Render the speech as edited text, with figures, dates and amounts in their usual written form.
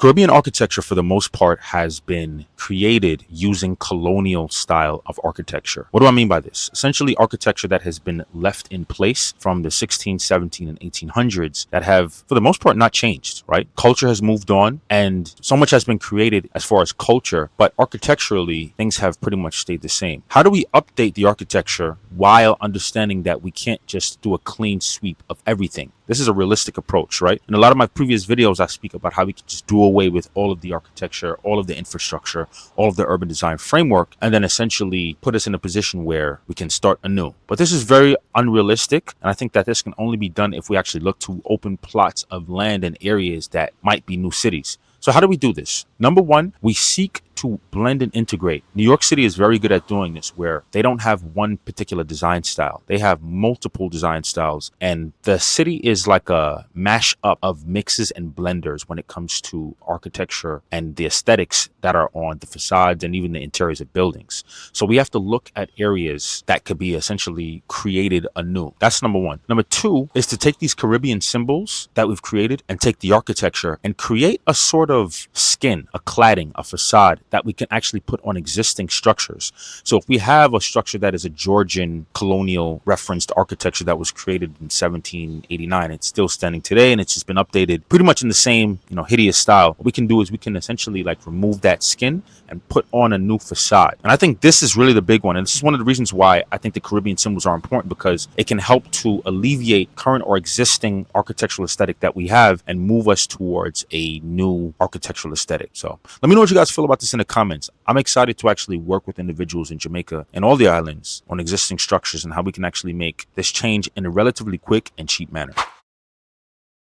Caribbean architecture, for the most part, has been created using colonial style of architecture. What do I mean by this? Essentially, architecture that has been left in place from the 16, 17, and 1800s that have, for the most part, not changed, right? Culture has moved on, and so much has been created as far as culture, but architecturally, things have pretty much stayed the same. How do we update the architecture while understanding that we can't just do a clean sweep of everything? This is a realistic approach, right? In a lot of my previous videos, I speak about how we can just do away with all of the architecture, all of the infrastructure, all of the urban design framework, and then essentially put us in a position where we can start anew. But this is very unrealistic, and I think that this can only be done if we actually look to open plots of land and areas that might be new cities. So how do we do this? Number one, we seek to blend and integrate. New York City is very good at doing this, where they don't have one particular design style. They have multiple design styles, and the city is like a mash up of mixes and blenders when it comes to architecture and the aesthetics that are on the facades and even the interiors of buildings. So we have to look at areas that could be essentially created anew. That's number one. Number two is to take these Caribbean symbols that we've created and take the architecture and create a sort of skin, a cladding, a facade that we can actually put on existing structures. So if we have a structure that is a Georgian colonial referenced architecture that was created in 1789, it's still standing today and it's just been updated pretty much in the same, hideous style. What we can do is we can essentially remove that skin and put on a new facade. And I think this is really the big one. And this is one of the reasons why I think the Caribbean symbols are important, because it can help to alleviate current or existing architectural aesthetic that we have and move us towards a new architectural aesthetic. So let me know what you guys feel about this in the comments. I'm excited to actually work with individuals in Jamaica and all the islands on existing structures and how we can actually make this change in a relatively quick and cheap manner.